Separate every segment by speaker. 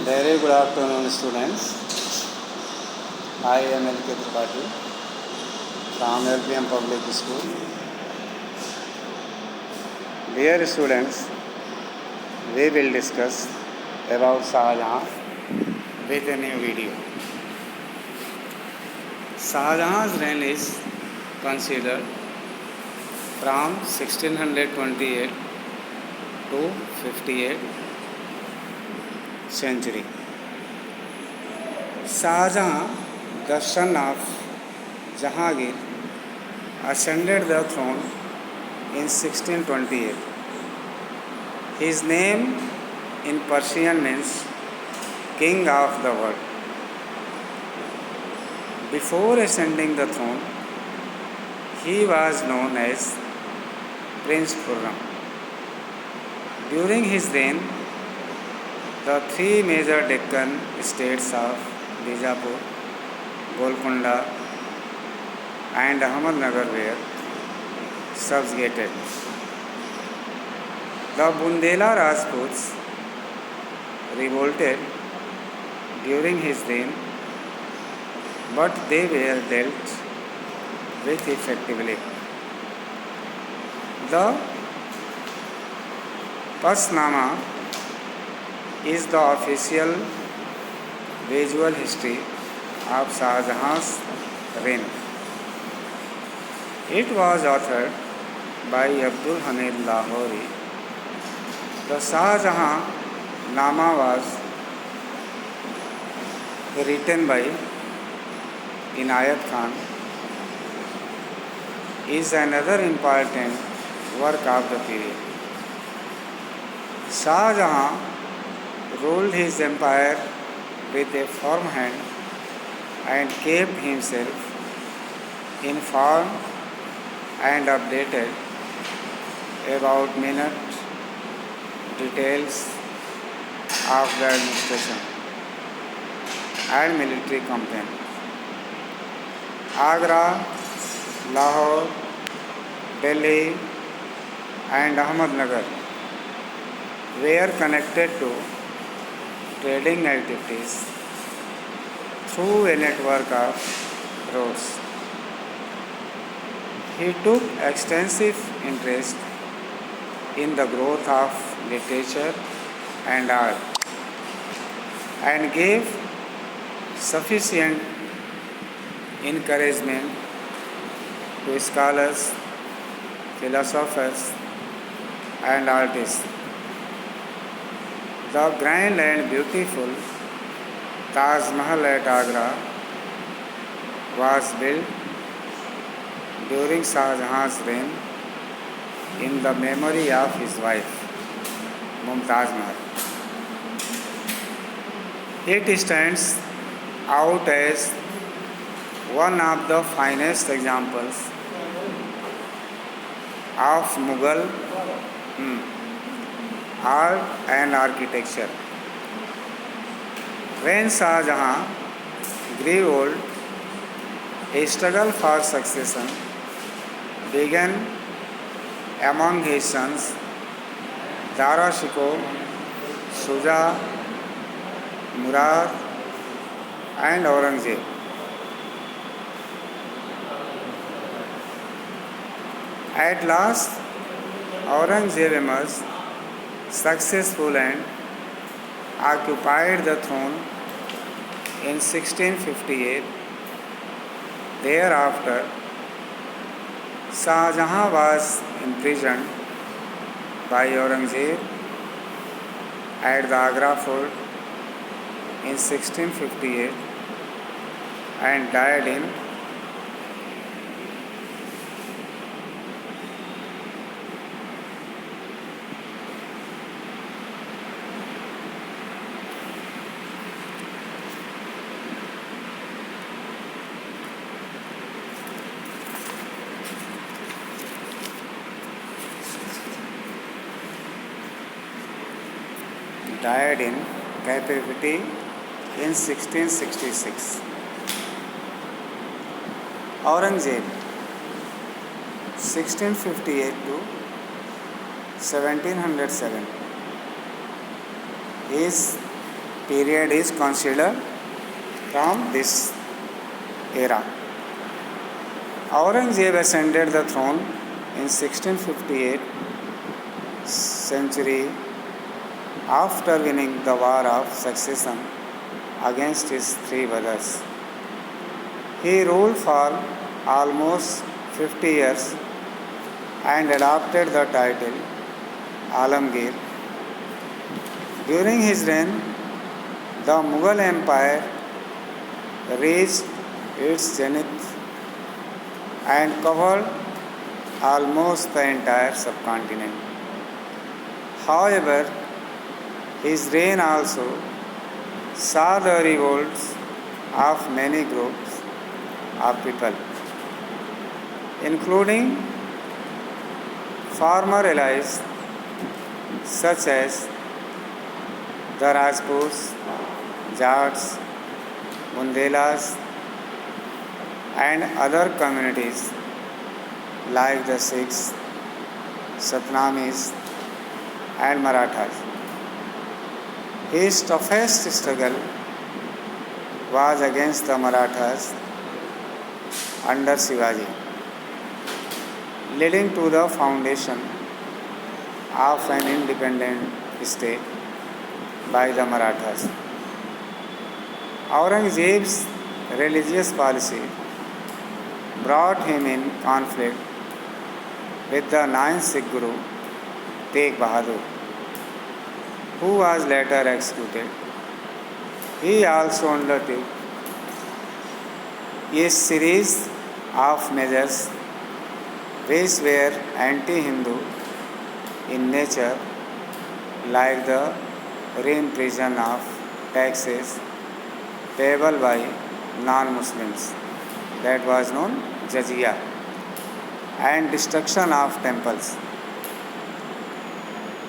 Speaker 1: Very good afternoon, students. I am L.K. Tripathi from LPM Public School. Dear students, we will discuss about Shah Jahan with a new video. Shah Jahan's reign is considered from 1628 to 58 century. Shah Jahan, the son of Jahangir, ascended the throne in 1628. His name in Persian means King of the World. Before ascending the throne, he was known as Prince Khurram. During his reign, the three major Deccan states of Bijapur, Golconda, and Ahmednagar were subjugated. The Bundela Rajputs revolted during his reign, but they were dealt with effectively. The Pasnama is the official visual history of Shah Jahan's reign. It was authored by Abdul Hamid Lahori. The Shah Jahan Nama was written by Inayat Khan. Is another important work of the period. Shah Jahan ruled his empire with a firm hand and kept himself informed and updated about minute details of the administration and military campaign. Agra, Lahore, Delhi, and Ahmednagar were connected to trading activities through a network of roads. He took extensive interest in the growth of literature and art and gave sufficient encouragement to scholars, philosophers, and artists. The grand and beautiful Taj Mahal at Agra was built during Shah Jahan's reign in the memory of his wife, Mumtaz Mahal. It stands out as one of the finest examples of Mughal art and architecture. When Shah Jahan grew old, a struggle for succession began among his sons Dara Shikoh, Shuja, Murad, and Aurangzeb. At last, Aurangzeb emerged successful and occupied the throne in 1658. Thereafter, Shah Jahan was imprisoned by Aurangzeb at the Agra fort in 1658 and died in captivity in 1666. Aurangzeb 1658 to 1707. His period is considered from this era. Aurangzeb ascended the throne in 1658 century after winning the war of succession against his three brothers. He ruled for almost 50 years and adopted the title Alamgir. During his reign, the Mughal Empire reached its zenith and covered almost the entire subcontinent. However, his reign also saw the revolts of many groups of people, including former allies such as the Rajputs, Jats, Bundelas, and other communities like the Sikhs, Satnamis, and Marathas. His toughest struggle was against the Marathas under Shivaji, leading to the foundation of an independent state by the Marathas. Aurangzeb's religious policy brought him in conflict with the ninth Sikh Guru, Tegh Bahadur, who was later executed. He also undertook a series of measures which were anti-Hindu in nature, like the reimposition of taxes payable by non-Muslims, that was known jizya, and destruction of temples.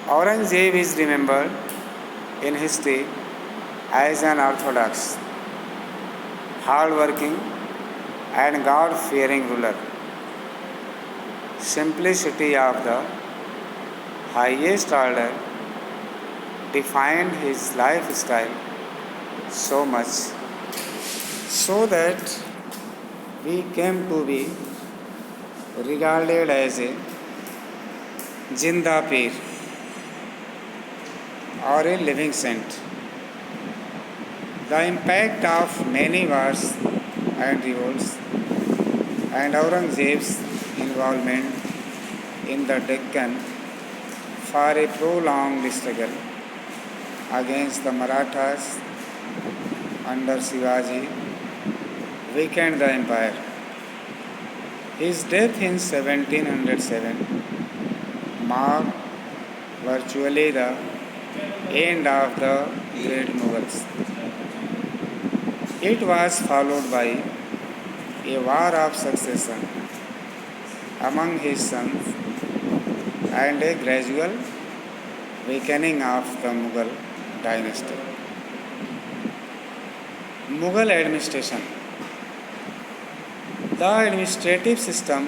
Speaker 1: Aurangzeb is remembered in history as an orthodox, hard-working and God-fearing ruler. Simplicity of the highest order defined his lifestyle so much so that he came to be regarded as a Jinda Peer or a living saint. The impact of many wars and revolts and Aurangzeb's involvement in the Deccan for a prolonged struggle against the Marathas under Shivaji weakened the empire. His death in 1707 marked virtually the end of the great Mughals. It was followed by a war of succession among his sons and a gradual weakening of the Mughal dynasty. Mughal administration. The administrative system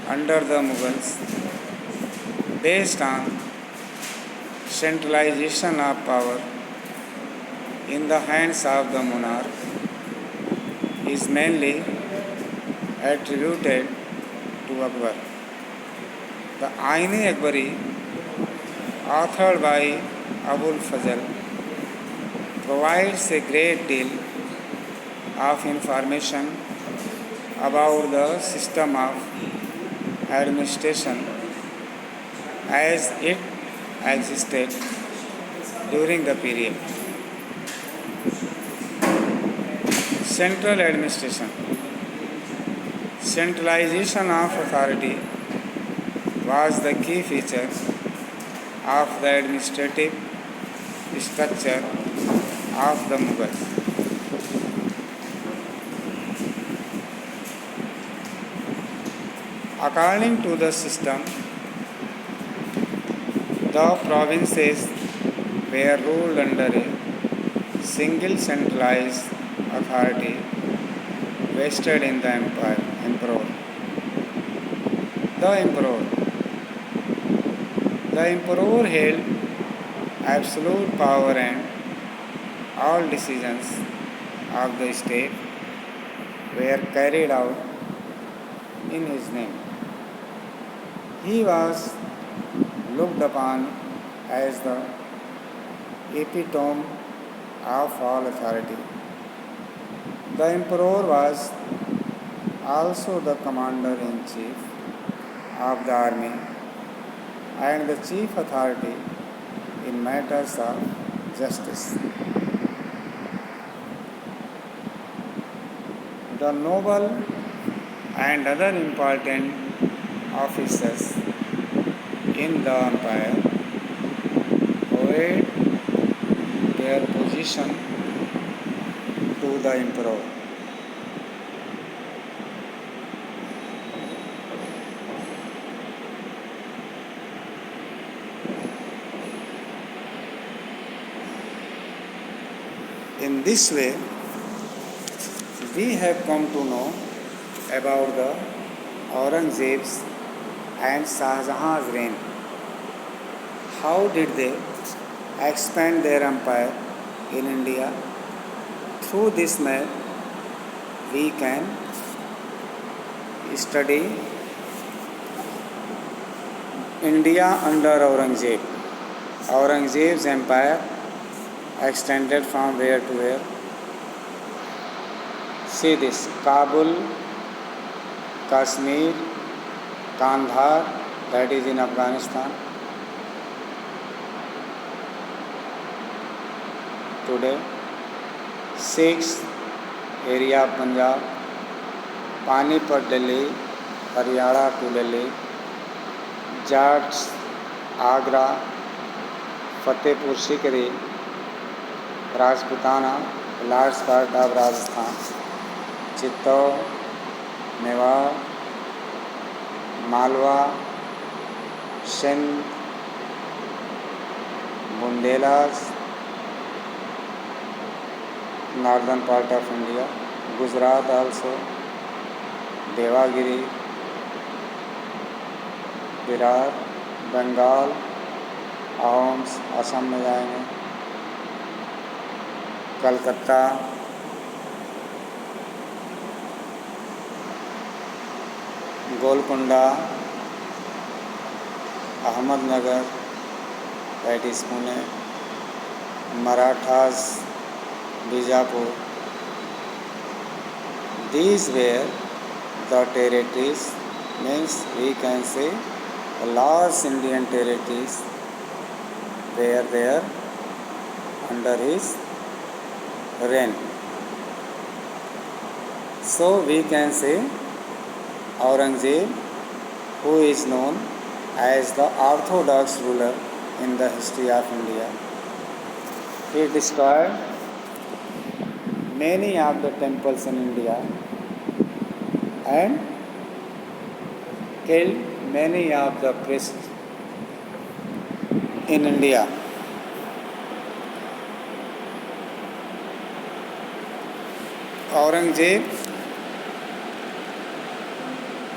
Speaker 1: under the Mughals, based on centralization of power in the hands of the monarch, is mainly attributed to Akbar. The Ain-e-Akbari, authored by Abul Fazl, provides a great deal of information about the system of administration as it existed during the period. Central administration. Centralization of authority was the key feature of the administrative structure of the Mughals. According to the system, the provinces were ruled under a single centralized authority vested in the emperor. The emperor held absolute power and All decisions of the state were carried out in his name. He was looked upon as the epitome of all authority. The emperor was also the commander in chief of the army and the chief authority in matters of justice. The noble and other important officers in the empire owed their position to the emperor. In this way, we have come to know about the Aurangzeb's and Shah Jahan's reign. How did they expand their empire in India? Through this map, we can study India under Aurangzeb. Aurangzeb's empire extended from where to where? See this: Kabul, Kashmir, Kandahar, that is in Afghanistan. Today, 6th area of Punjab, Panipat, Delhi, Haryana to Delhi, Jats, Agra, Fatehpur Sikri, Rajputana, large part of Rajasthan, Chittor, Mewar, Malwa, Sindh, Bundelas, northern part of India, Gujarat also, Devagiri, Virar, Bengal, Ahoms, Assam में जाएंगे, Calcutta, Golconda, Ahmednagar, that is Pune, Marathas, Bijapur. These were the territories, means we can say the large Indian territories were there under his reign. So we can say Aurangzeb, who is known as the orthodox ruler in the history of India. He destroyed many of the temples in India and killed many of the priests in India. Aurangzeb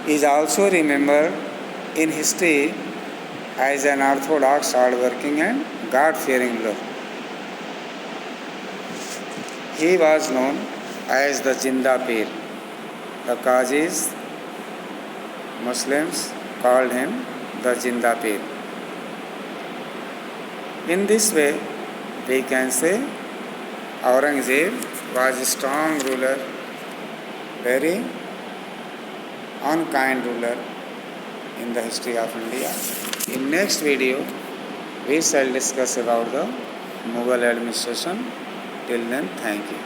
Speaker 1: is also remembered in history as an orthodox, hard-working and God-fearing ruler. He was known as the Jinda Pir. The Qazis, Muslims, called him the Jinda Pir. In this way, we can say Aurangzeb was a strong ruler, very unkind ruler in the history of India. In next video, we shall discuss about the Mughal administration. Till then, thank you.